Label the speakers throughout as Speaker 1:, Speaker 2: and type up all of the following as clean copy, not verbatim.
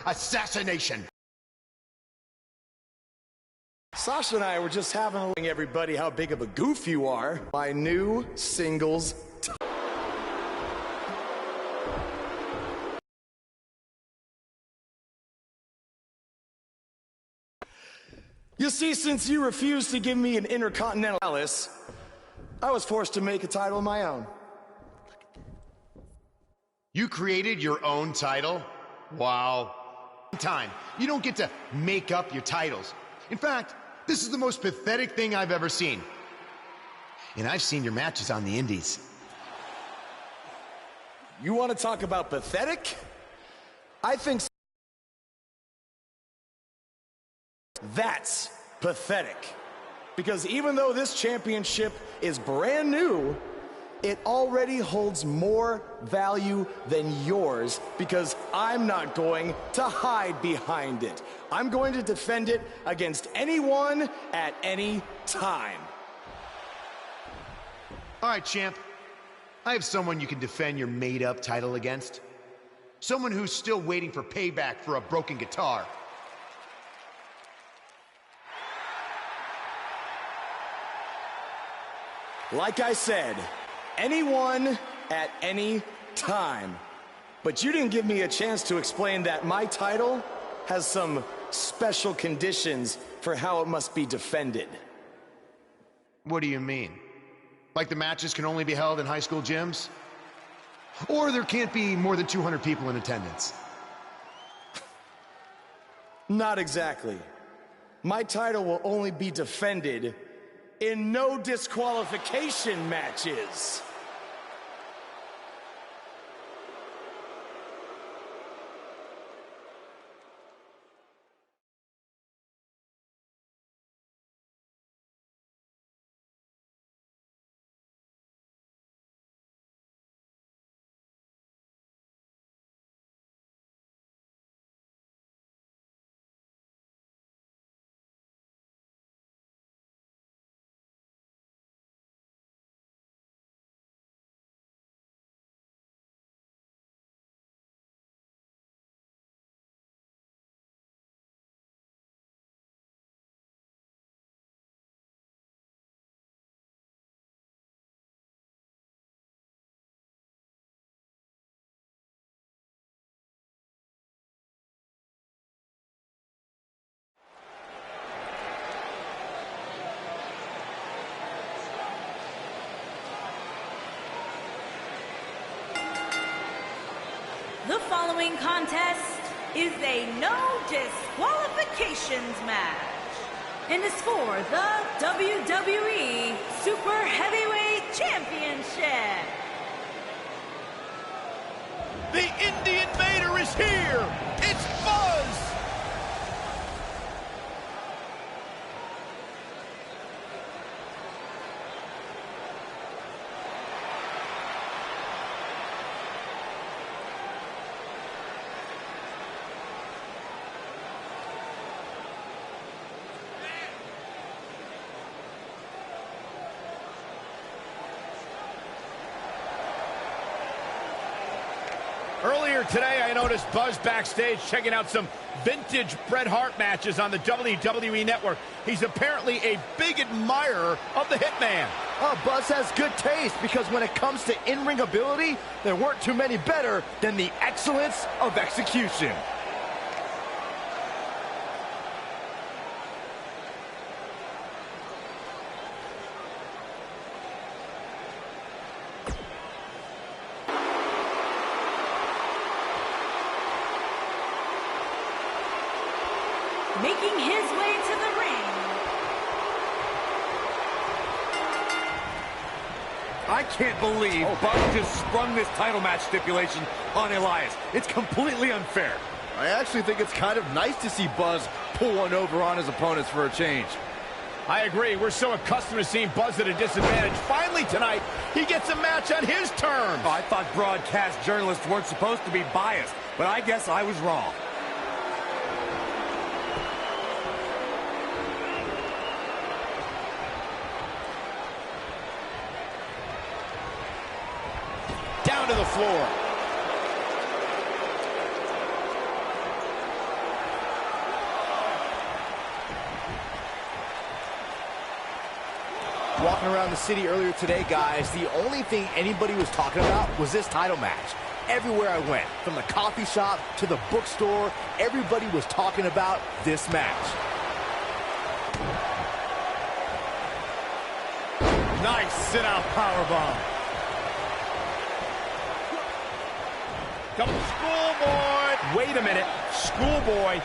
Speaker 1: Assassination.
Speaker 2: Sasha and I were just having everybody how big of a goof you are. My new singles. You see, since you refused to give me an Intercontinental Alice, I was forced to make a title of my own.
Speaker 1: You created your own title? Wow. Time. You don't get to make up your titles. In fact, this is the most pathetic thing I've ever seen. And I've seen your matches on the indies.
Speaker 2: You want to talk about pathetic? I think that's pathetic. Because even though this championship is brand new, it already holds more value than yours because I'm not going to hide behind it. I'm going to defend it against anyone at any time.
Speaker 1: All right, champ. I have someone you can defend your made-up title against. Someone who's still waiting for payback for a broken guitar.
Speaker 2: Like I said, anyone at any time. But you didn't give me a chance to explain that my title has some special conditions for how it must be defended.
Speaker 1: What do you mean? Like the matches can only be held in high school gyms? Or there can't be more than 200 people in attendance?
Speaker 2: Not exactly. My title will only be defended in no disqualification matches.
Speaker 3: The following contest is a no disqualifications match and is for the WWE Super Heavyweight Championship.
Speaker 4: The Indian Invader is here! It's Buzz! Earlier today, I noticed Buzz backstage checking out some vintage Bret Hart matches on the WWE Network. He's apparently a big admirer of the Hitman.
Speaker 5: Oh, Buzz has good taste because when it comes to in-ring ability, there weren't too many better than the excellence of execution.
Speaker 3: Making his way to the ring.
Speaker 5: I can't believe Buzz just sprung this title match stipulation on Elias. It's completely unfair. I actually think it's kind of nice to see Buzz pull one over on his opponents for a change.
Speaker 4: I agree. We're so accustomed to seeing Buzz at a disadvantage. Finally tonight, he gets a match on his terms.
Speaker 5: I thought broadcast journalists weren't supposed to be biased, but I guess I was wrong.
Speaker 4: Down to the floor.
Speaker 5: Walking around the city earlier today, guys, the only thing anybody was talking about was this title match. Everywhere I went, from the coffee shop to the bookstore, everybody was talking about this match. Nice sit-out powerbomb.
Speaker 4: Come schoolboy. Wait a minute. Schoolboy.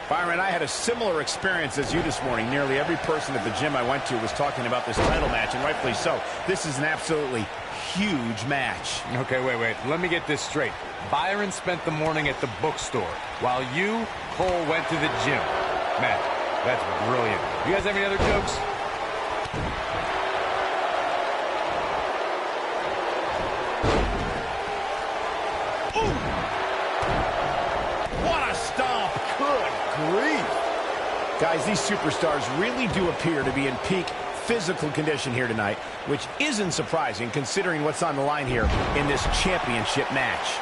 Speaker 4: Byron, I had a similar experience as you this morning. Nearly every person at the gym I went to was talking about this title match, and rightfully so. This is an absolutely huge match.
Speaker 5: Okay, wait. Let me get this straight. Byron spent the morning at the bookstore, while you, Cole, went to the gym. Man, that's brilliant. You guys have any other jokes?
Speaker 4: What a stomp.
Speaker 5: Good grief.
Speaker 4: Guys, these superstars really do appear to be in peak physical condition here tonight, which isn't surprising considering what's on the line here in this championship match.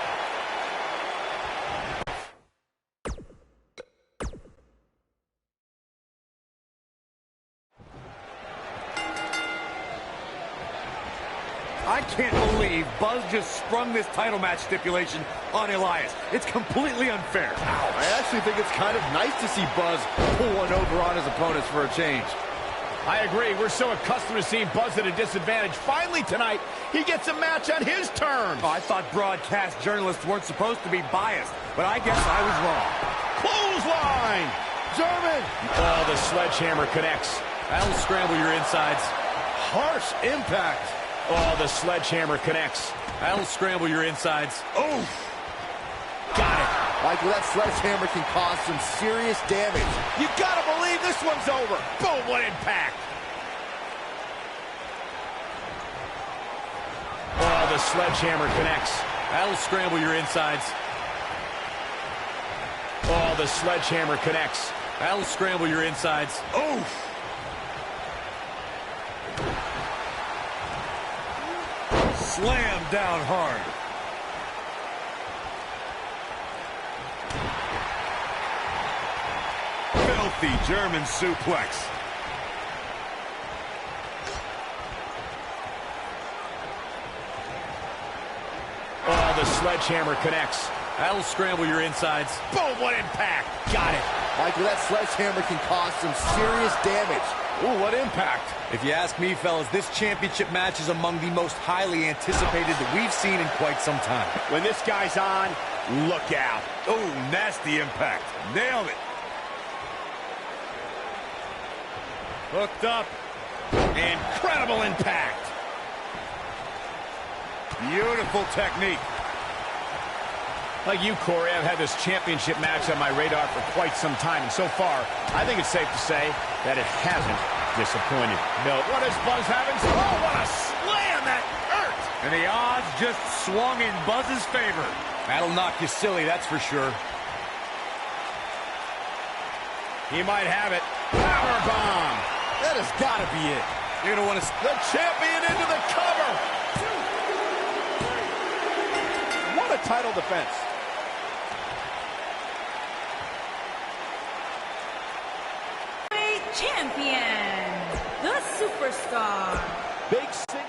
Speaker 5: I can't believe Buzz just sprung this title match stipulation on Elias. It's completely unfair. I actually think it's kind of nice to see Buzz pull one over on his opponents for a change.
Speaker 4: I agree. We're so accustomed to seeing Buzz at a disadvantage. Finally tonight, he gets a match on his terms.
Speaker 5: Oh, I thought broadcast journalists weren't supposed to be biased, but I guess I was wrong.
Speaker 4: Clothesline! German! Oh, the sledgehammer connects.
Speaker 5: That'll scramble your insides. Harsh impact.
Speaker 4: Oh, the sledgehammer connects.
Speaker 5: That'll scramble your insides.
Speaker 4: Oh! Got it.
Speaker 5: Michael, that sledgehammer can cause some serious damage.
Speaker 4: You gotta believe this one's over. Boom, what impact. Oh, the sledgehammer connects.
Speaker 5: That'll scramble your insides.
Speaker 4: Oh, the sledgehammer connects.
Speaker 5: That'll scramble your insides.
Speaker 4: Oh!
Speaker 5: Slam down hard. Filthy German suplex.
Speaker 4: Oh, the sledgehammer connects.
Speaker 5: That'll scramble your insides.
Speaker 4: Boom, what impact. Got it.
Speaker 5: Michael, that sledgehammer can cause some serious damage. Ooh, what impact. If you ask me, fellas, this championship match is among the most highly anticipated that we've seen in quite some time.
Speaker 4: When this guy's on, look out.
Speaker 5: Oh, nasty impact. Nailed it. Hooked up.
Speaker 4: Incredible impact.
Speaker 5: Beautiful technique.
Speaker 4: Like you, Corey, I've had this championship match on my radar for quite some time, and so far, I think it's safe to say that it hasn't disappointed. No, what is Buzz having? Oh, what a slam! That hurt!
Speaker 5: And the odds just swung in Buzz's favor. That'll knock you silly, that's for sure.
Speaker 4: He might have it. Powerbomb!
Speaker 5: That has got to be it. You're going to want to...
Speaker 4: The champion into the cover! What a title defense.
Speaker 3: Champion, the superstar.
Speaker 4: Big six.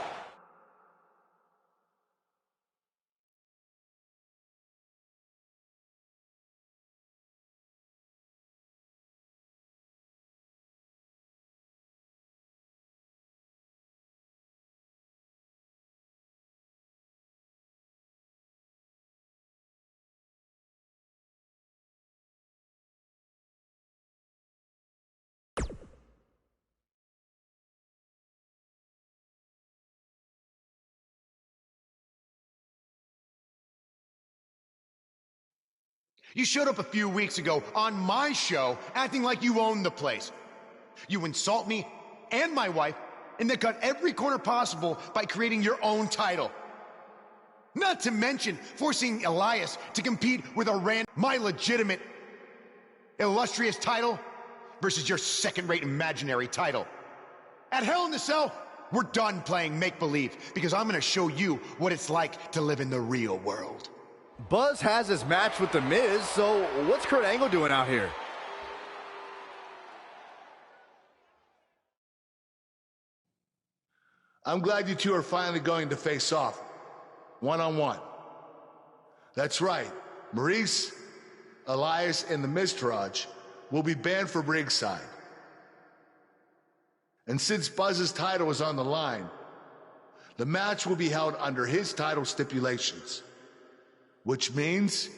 Speaker 1: You showed up a few weeks ago on my show acting like you owned the place. You insult me and my wife and then cut every corner possible by creating your own title. Not to mention forcing Elias to compete with my legitimate, illustrious title versus your second-rate imaginary title. At Hell in the Cell, we're done playing make-believe because I'm going to show you what it's like to live in the real world.
Speaker 5: Buzz has his match with The Miz, so what's Kurt Angle doing out here?
Speaker 6: I'm glad you two are finally going to face off, one-on-one. That's right, Maurice, Elias, and the Miztourage will be banned from ringside. And since Buzz's title is on the line, the match will be held under his title stipulations, which means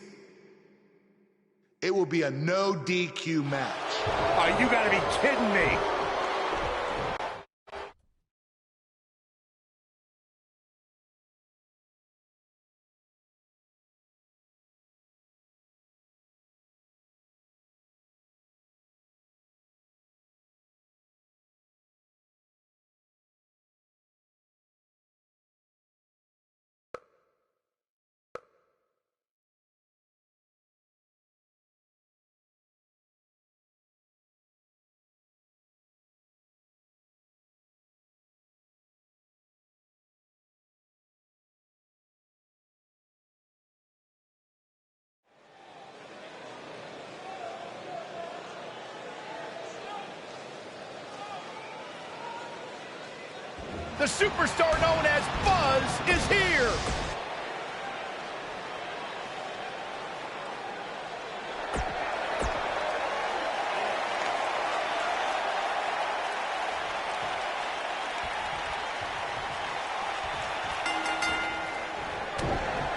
Speaker 6: it will be a no DQ match.
Speaker 5: Oh, you gotta be kidding me.
Speaker 4: The superstar known as Buzz is here.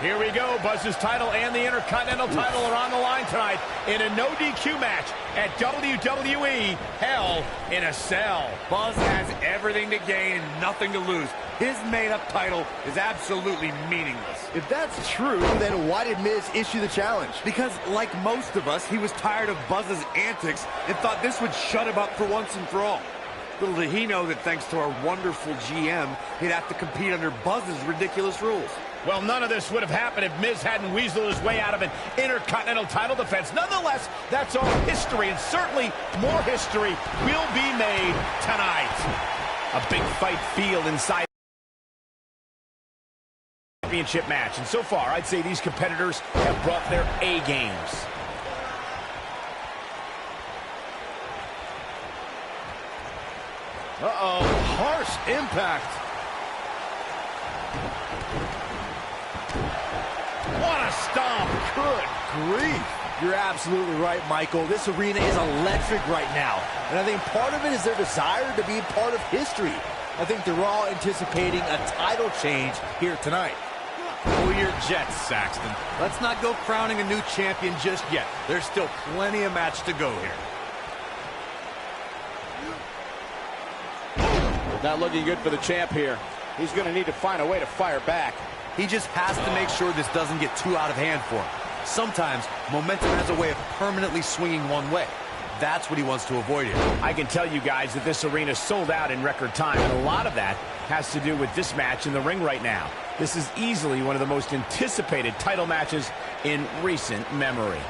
Speaker 4: Here we go. Buzz's title and the Intercontinental title are on the line tonight in a no DQ match at WWE Hell in a Cell.
Speaker 5: Buzz has everything to gain and nothing to lose. His made-up title is absolutely meaningless.
Speaker 7: If that's true, then why did Miz issue the challenge?
Speaker 5: Because, like most of us, he was tired of Buzz's antics and thought this would shut him up for once and for all. Little did he know that thanks to our wonderful GM, he'd have to compete under Buzz's ridiculous rules.
Speaker 4: Well, none of this would have happened if Miz hadn't weaseled his way out of an Intercontinental title defense. Nonetheless, that's all history, and certainly more history will be made tonight. A big fight field inside the championship match, and so far, I'd say these competitors have brought their A games.
Speaker 7: Uh-oh, harsh impact.
Speaker 4: What a stomp!
Speaker 7: Good grief. You're absolutely right, Michael. This arena is electric right now. And I think part of it is their desire to be part of history. I think they're all anticipating a title change here tonight.
Speaker 5: Pull your jets, Saxton. Let's not go crowning a new champion just yet. There's still plenty of match to go here.
Speaker 8: Not looking good for the champ here. He's going to need to find a way to fire back.
Speaker 5: He just has to make sure this doesn't get too out of hand for him. Sometimes, momentum has a way of permanently swinging one way. That's what he wants to avoid here.
Speaker 4: I can tell you guys that this arena sold out in record time, and a lot of that has to do with this match in the ring right now. This is easily one of the most anticipated title matches in recent memory.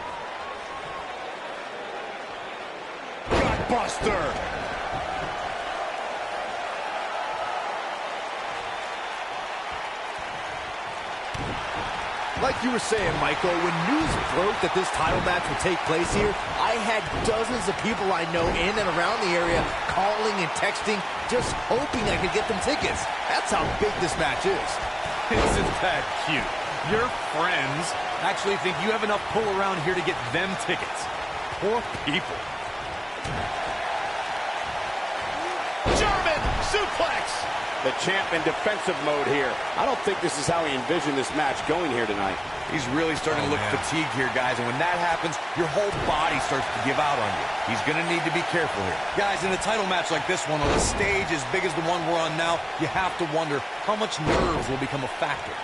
Speaker 5: Gutbuster!
Speaker 7: Like you were saying, Michael, when news broke that this title match would take place here, I had dozens of people I know in and around the area calling and texting, just hoping I could get them tickets. That's how big this match is.
Speaker 5: Isn't that cute? Your friends actually think you have enough pull around here to get them tickets. Poor people.
Speaker 4: German suplex!
Speaker 8: The champ in defensive mode here. I don't think this is how he envisioned this match going here tonight.
Speaker 5: He's really starting to look fatigued here, guys, and when that happens, your whole body starts to give out on you. He's going to need to be careful here. Guys, in a title match like this one, on a stage as big as the one we're on now, you have to wonder how much nerves will become a factor.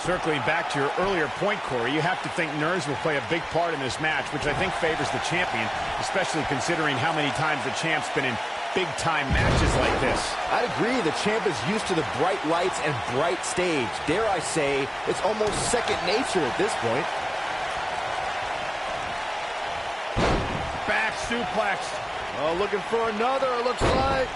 Speaker 4: Circling back to your earlier point, Corey, you have to think nerves will play a big part in this match, which I think favors the champion, especially considering how many times the champ's been in big-time matches like this.
Speaker 7: I'd agree. The champ is used to the bright lights and bright stage. Dare I say, it's almost second nature at this point.
Speaker 4: Back suplex.
Speaker 7: Oh, looking for another, it looks like.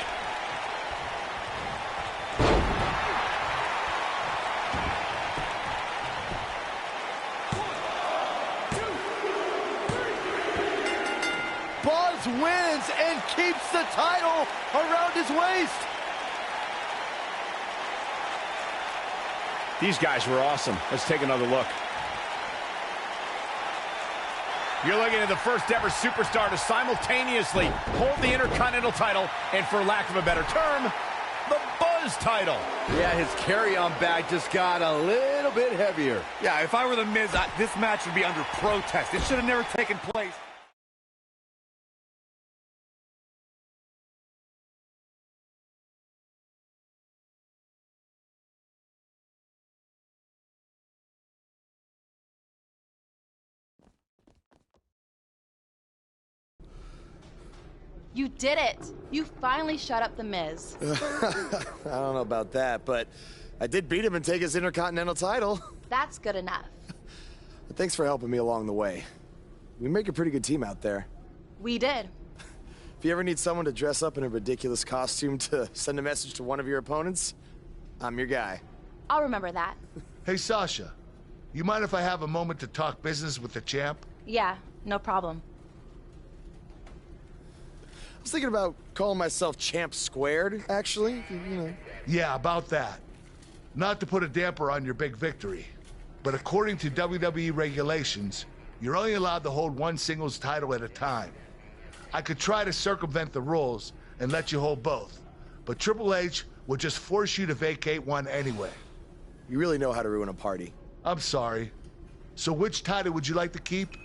Speaker 5: wins and keeps the title around his waist.
Speaker 4: These guys were awesome. Let's take another look. You're looking at the first ever superstar to simultaneously hold the Intercontinental title and, for lack of a better term, the Buzz title.
Speaker 5: Yeah, his carry-on bag just got a little bit heavier.
Speaker 9: Yeah, if I were The Miz, this match would be under protest. It should have never taken place.
Speaker 10: You did it! You finally shut up The Miz.
Speaker 2: I don't know about that, but I did beat him and take his Intercontinental title.
Speaker 10: That's good enough.
Speaker 2: But thanks for helping me along the way. We make a pretty good team out there.
Speaker 10: We did.
Speaker 2: If you ever need someone to dress up in a ridiculous costume to send a message to one of your opponents, I'm your guy.
Speaker 10: I'll remember that.
Speaker 6: Hey, Sasha, you mind if I have a moment to talk business with the champ?
Speaker 10: Yeah, no problem.
Speaker 2: I was thinking about calling myself Champ Squared, actually, you know.
Speaker 6: Yeah, about that. Not to put a damper on your big victory, but according to WWE regulations, you're only allowed to hold one singles title at a time. I could try to circumvent the rules and let you hold both, but Triple H would just force you to vacate one anyway.
Speaker 2: You really know how to ruin a party.
Speaker 6: I'm sorry. So which title would you like to keep?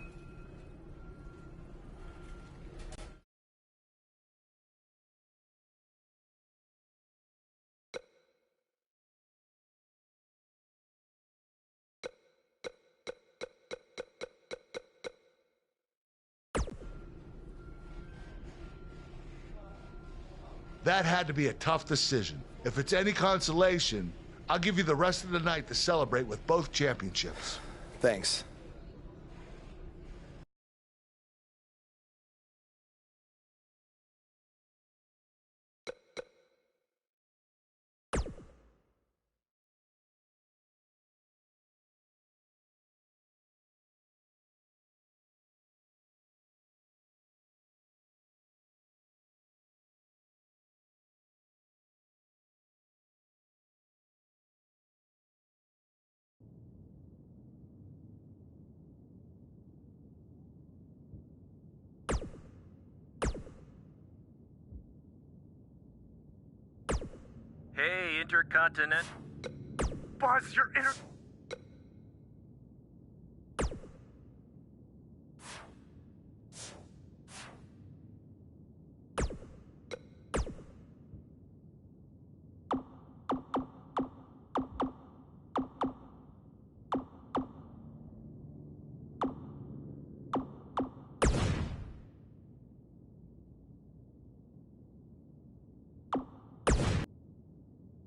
Speaker 6: That had to be a tough decision. If it's any consolation, I'll give you the rest of the night to celebrate with both championships.
Speaker 2: Thanks.
Speaker 11: Hey, Intercontinental.
Speaker 9: Buzz, your